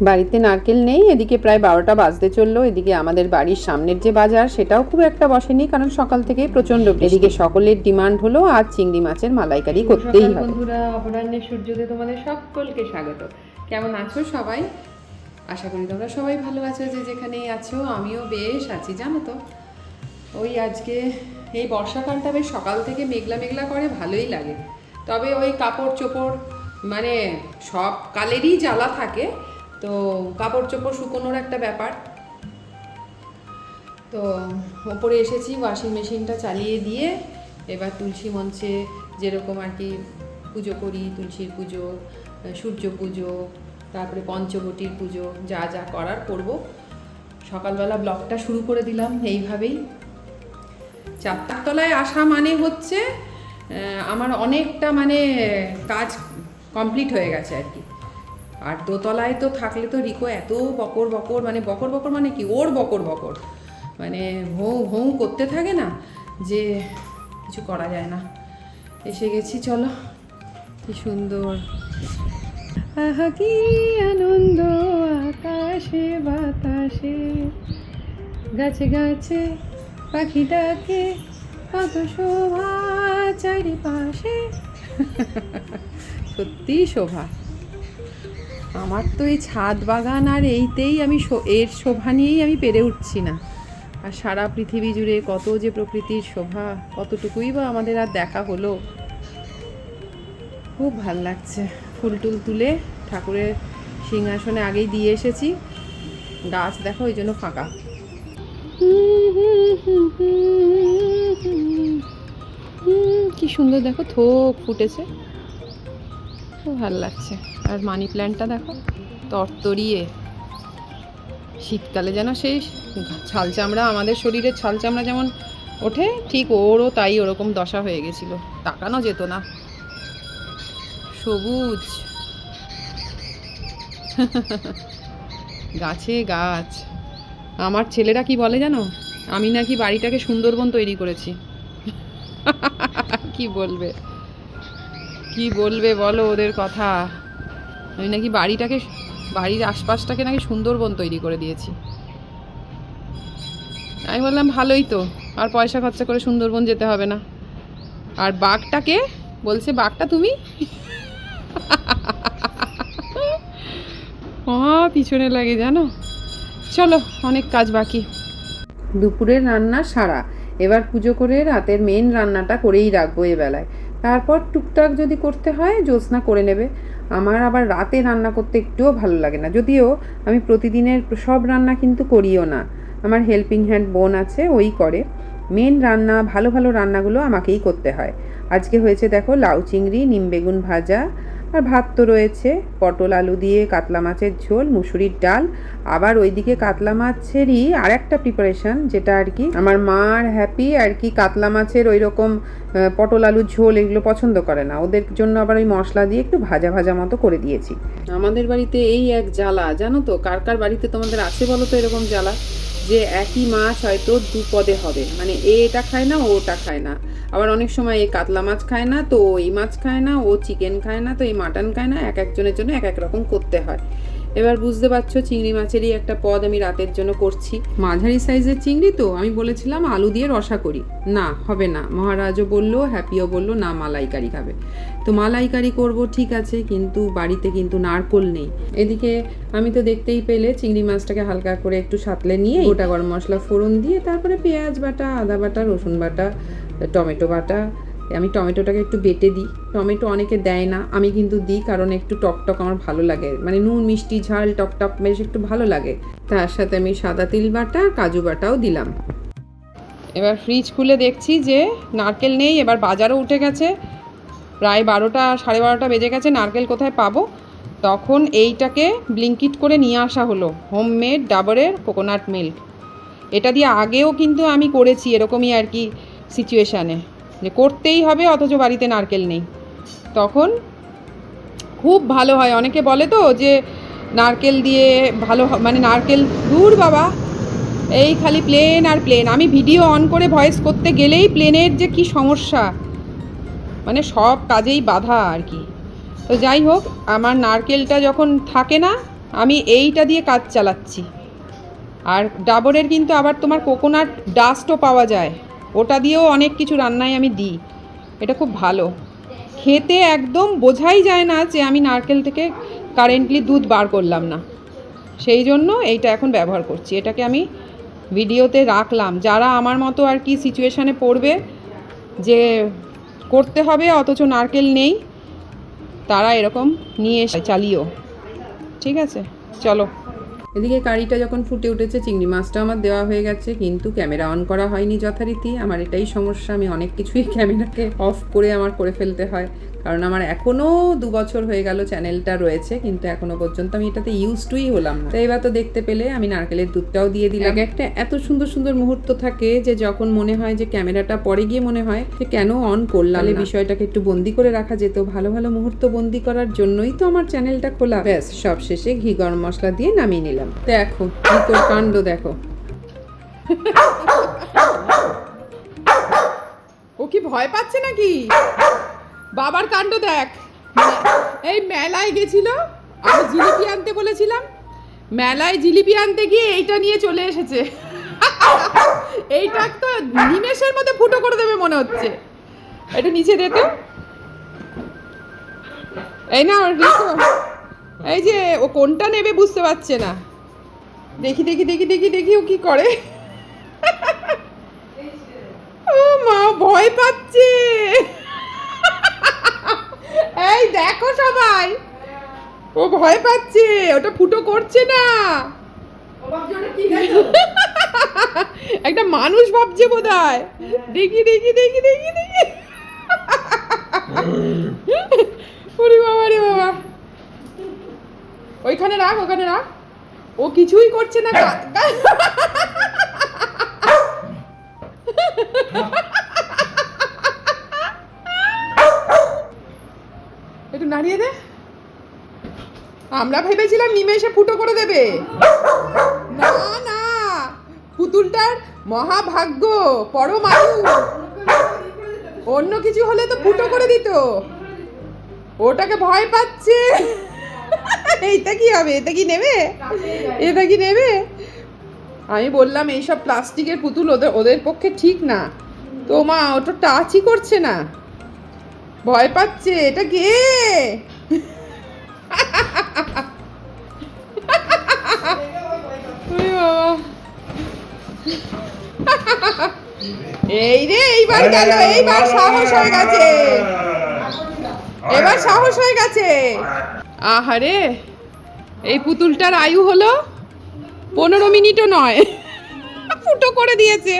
বাড়িতে নারকেল নেই, এদিকে প্রায় 12টা বাজতে চললো। এদিকে আমাদের বাড়ির সামনের যে বাজার সেটাও খুব একটা বসেনি, কারণ সকাল থেকেই প্রচন্ড। এদিকে সকলের ডিমান্ড হলো আজ চিংড়ি মাছের মালাইকারি করতেই হবে। বন্ধুরা, অপরাহ্নের সূর্যোদয়ে তোমাদের সকলকে স্বাগত। কেমন আছো সবাই? আশা করি তোমরা সবাই ভালো আছো, যে যেখানেই আছো। আমিও বেশ আছি, জানো তো। ওই আজকে এই বর্ষাকালটা বেশ সকাল থেকে মেঘলা মেঘলা করে, ভালোই লাগে। তবে ওই কাপড় চোপড় মানে সব কালেরই জ্বালা থাকে, তো কাপড় চোপড় শুকোনোর একটা ব্যাপার। তো ওপরে এসেছি, ওয়াশিং মেশিনটা চালিয়ে দিয়ে এবার তুলসী মঞ্চে যেরকম আর কি পুজো করি, তুলসীর পুজো, সূর্য পুজো, তারপরে পঞ্চবটির পুজো, যা যা করার করব। সকালবেলা ব্লগটা শুরু করে দিলাম এইভাবেই। 4 তলায় আসা মানে হচ্ছে আমার অনেকটা মানে কাজ কমপ্লিট হয়ে গেছে আর কি। আর দোতলায় তো থাকলে তো রিকো এত বকর বকর, মানে বকর বকর মানে কি, ওর বকর বকর মানে ভৌ ভৌ করতে থাকে না, যে কিছু করা যায় না। এসে গেছি, চলো। কি সুন্দর, আহা কি আনন্দ, আকাশে বাতাসে গাছে গাছে পাখি ডাকে, কত শোভা চারিপাশে। সত্যি শোভা। আমার তো এই ছাদ বাগান আর এইতেই আমি এর শোভা নিয়েই আমি পেরে উঠছি না। আর সারা পৃথিবী জুড়ে কত যে প্রকৃতির শোভা, কতটুকুই বা আমাদের আর দেখা হলো। খুব ভাল লাগছে। ফুল টুল তুলে ঠাকুরের সিংহাসনে আগেই দিয়ে এসেছি। গাছ দেখো ওই জন্য ফাঁকা। কি সুন্দর দেখো, থোক ফুটেছে, খুব ভালো লাগছে। আর মানি প্ল্যান্টটা দেখো তরতরিয়ে। শীতকালে যেন সেই ছাল চামড়া, আমাদের শরীরের ছাল চামড়া যেমন ওঠে, ঠিক ওরও তাই ওরকম দশা হয়ে গেছিল, তাকানো যেত না। সবুজ গাছে গাছ। আমার ছেলেরা কি বলে জানো, আমি নাকি বাড়িটাকে সুন্দরবন তৈরি করেছি। কি বলবে, কি বলবে বলো ওদের কথা। আমি নাকি বাড়ির আশপাশটাকে নাকি সুন্দরবন তৈরি করে দিয়েছি। আমি বললাম ভালোই তো, আর পয়সা খরচা করে সুন্দরবন যেতে হবে না। আর বাঘটাকে বলছে, বাঘটা তুমি। পিছনে লাগে জানো। চলো, অনেক কাজ বাকি। দুপুরের রান্না সারা, এবার পুজো করে রাতের মেন রান্নাটা করেই রাখবো এবেলায়। তারপর টুকটাক যদি করতে হয় জ্যোৎস্না করে নেবে। আমার আবার রাতে রান্না করতে একটুও ভালো লাগে না, যদিও আমি প্রতিদিনের সব রান্না কিন্তু করিও না। আমার হেল্পিং হ্যান্ড বোন আছে, ওই করে। মেন রান্না, ভালো ভালো রান্নাগুলো আমাকেই করতে হয়। আজকে হয়েছে দেখো লাউ চিংড়ি, নিম বেগুন ভাজা, আর ভাত তো রয়েছে, পটল আলু দিয়ে কাতলা মাছের ঝোল, মুসুরির ডাল। আবার ওইদিকে কাতলা মাছেরই আর একটা প্রিপারেশান, যেটা আর কি আমার মা আর হ্যাপি আর কি কাতলা মাছের ওই রকম পটল আলুর ঝোল এগুলো পছন্দ করে না, ওদের জন্য আবার ওই মশলা দিয়ে একটু ভাজা ভাজা মতো করে দিয়েছি। আমাদের বাড়িতে এই এক জ্বালা, জানো তো। কার কার বাড়িতে তোমাদের আছে বলো তো এরকম জ্বালা, যে একই মাছ হয়তো 2 পদে হবে, মানে এটা খায় না, ওটা খায় না। আবার অনেক সময় এই কাতলা মাছ খায় না, তো এই মাছ খায় না, ও চিকেন খায় না, তো এই মাটন খায় না। এক একজনের জন্য এক এক রকম করতে হয়। এবার বুঝতে পারছো, চিংড়ি মাছেরই একটা পদ আমি রাতের জন্য করছি। মাঝারি সাইজের চিংড়ি তো, আমি বলেছিলাম আলু দিয়ে রসা করি, না হবে না। মহারাজও বললো, হ্যাপিও বললো, না মালাইকারি খাবে। তো মালাইকারি করব, ঠিক আছে, কিন্তু বাড়িতে কিন্তু নারকোল নেই। এদিকে আমি তো দেখতেই পেলে চিংড়ি মাছটাকে হালকা করে একটু সাঁতলে নিয়ে গোটা গরম মশলা ফোড়ন দিয়ে, তারপরে পেঁয়াজ বাটা, আদা বাটা, রসুন বাটা, টমেটো বাটা। আমি টমেটোটাকে একটু বেটে দিই। টমেটো অনেকে দেয় না, আমি কিন্তু দিই, কারণ একটু টকটক আমার ভালো লাগে, মানে নুন মিষ্টি ঝাল টকটক বেশ একটু ভালো লাগে। তার সাথে আমি সাদা তিল বাটা, কাজু বাটাও দিলাম। এবার ফ্রিজ খুলে দেখছি যে নারকেল নেই। এবার বাজারও উঠে গেছে, প্রায় 12টা 12:30 বেজে গেছে। নারকেল কোথায় পাবো? তখন এইটাকে ব্লিঙ্কিট করে নিয়ে আসা হলো, হোমমেড ডাবরের কোকোনাট মিল্ক। এটা দিয়ে আগেও কিন্তু আমি করেছি এরকমই আর কি সিচুয়েশানে, যে করতেই হবে অথচ বাড়িতে নারকেল নেই। তখন খুব ভালো হয়। অনেকে বলে তো যে নারকেল দিয়ে ভালো, মানে নারকেল দূর বাবা, এই খালি প্লেন আর প্লেন। আমি ভিডিও অন করে ভয়েস করতে গেলেই প্লেনের যে কি সমস্যা, মানে সব কাজেই বাধা আর কি। তো যাই হোক, আমার নারকেলটা যখন থাকে না আমি এইটা দিয়ে কাজ চালাচ্ছি। আর ডাবরের কিন্তু আবার তোমার কোকোনাট ডাস্টও পাওয়া যায়, ওটা দিয়েও অনেক কিছু রান্নায় আমি দিই। এটা খুব ভালো খেতে, একদম বোঝাই যায় না যে আমি নারকেল থেকে কারেন্টলি দুধ বার করলাম না। সেই জন্য এইটা এখন ব্যবহার করছি। এটাকে আমি ভিডিওতে রাখলাম, যারা আমার মতো আর কি সিচুয়েশানে পড়বে যে করতে হবে অথচ নারকেল নেই, তারা এরকম নিয়ে এসে চালিও। ঠিক আছে, চলো। এদিকে কারিটা যখন ফুটে উঠেছে, চিংড়ি মাছটা আমার দেওয়া হয়ে গেছে, কিন্তু ক্যামেরা অন করা হয়নি যথারীতি। আমার এটাই সমস্যা, আমি অনেক কিছুই ক্যামেরাকে অফ করে আমার করে ফেলতে হয়, কারণ আমার এখনও 2 বছর হয়ে গেল চ্যানেলটা রয়েছে, কিন্তু এখনও পর্যন্ত আমি এটাতে ইউজডই হলাম না। তো এবার তো দেখতে পেলে আমি নারকেলের দুধটাও দিয়ে দিলাম। একটা এত সুন্দর সুন্দর মুহূর্ত থাকে যে যখন মনে হয় যে ক্যামেরাটা পরে গিয়ে মনে হয় যে কেন অন করলাম, তাহলে বিষয়টাকে একটু বন্দি করে রাখা যেত। ভালো ভালো মুহূর্ত বন্দি করার জন্যই তো আমার চ্যানেলটা খোলা। ব্যাস, সব শেষে ঘি গরম মশলা দিয়ে নামিয়ে নিলাম। দেখো তোর কাণ্ড দেখো, ও কি ভয় পাচ্ছে নাকি? বাবার কাণ্ড দেখ। এই মেলায় গেছিল, আমি জিলিপি আনতে বলেছিলাম, মেলায় জিলিপি আনতে গিয়ে এইটা নিয়ে চলে এসেছে। এইটা তো নিমেষের মধ্যে ফুটো করে দেবে মনে হচ্ছে। এটা নিচে দে তো। এই না রিকো, এই যে ও কোনটা নেবে বুঝতে পারছে না। দেখি দেখি দেখি দেখি দেখি ও কি করে। ও মা, ভয় পাচ্ছে। এই দেখো সবাই, ও ভয় পাচ্ছে, ওটা ফুটো করছে না। একটা মানুষ ভাবছে বোধহয়। দেখি দেখি দেখি দেখি দেখি। ওরে বাবা রে বাবা, ওইখানে রাখ, ওখানে রাখ। ও কিছুই করছে না। একটু নাড়িয়ে দে। আমরা ভেবেছিলাম নিমেষে ফুটো করে দেবে। না না, পুতুলটার মহাভাগ্য, পরম আয়ু। অন্য কিছু হলে তো ফুটো করে দিত, ওটাকে ভয় পাচ্ছে। এইটা কি হবে? এটা কি নেবে? এটা কি নেবে? আমি বললাম এইসব প্লাস্টিকের পুতুল ওদের পক্ষে ঠিক না। তো মা ওটা টাচই করছে না, ভয় পাচ্ছে। এটা কে? এই রে, এইবার গেল, এইবার সাহস হয়ে গেছে, এবার সাহস হয়ে গেছে। আহারে, এই পুতুলটার আয়ু হলো 15 মিনিটও নয়, ফুটো করে দিয়েছে।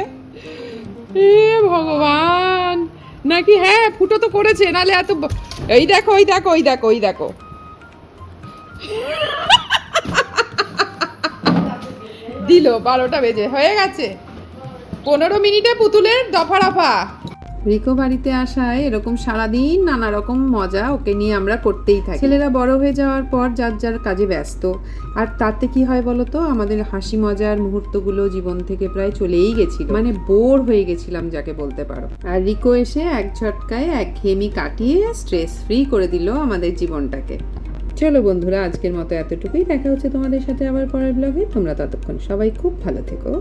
এ ভগবান, নাকি হ্যাঁ ফুটো তো করেছে, নালে এত। এই দেখো, ওই দেখো, ওই দেখো, ওই দেখো। দিল 12টা বেজে, হয়ে গেছে 15 মিনিটে পুতুলের দফা রফা। রিকো বাড়িতে আসায় এরকম সারাদিন নানা রকম মজা ওকে নিয়ে আমরা করতেই থাকি। ছেলেরা বড় হয়ে যাওয়ার পর যার যার কাজে ব্যস্ত, আর তাতে কি হয় বলো তো, আমাদের হাসি মজার মুহূর্তগুলো জীবন থেকে প্রায় চলেই গেছিল, মানে বোর হয়ে গেছিলাম যাকে বলতে পারো। আর রিকো এসে এক ঝটকায় একঘেয়েমি কাটিয়ে স্ট্রেস ফ্রি করে দিল আমাদের জীবনটাকে। চলো বন্ধুরা, আজকের মতো এতটুকুই। দেখা হচ্ছে তোমাদের সাথে আবার পরের ব্লগে। তোমরা ততক্ষণ সবাই খুব ভালো থেকো।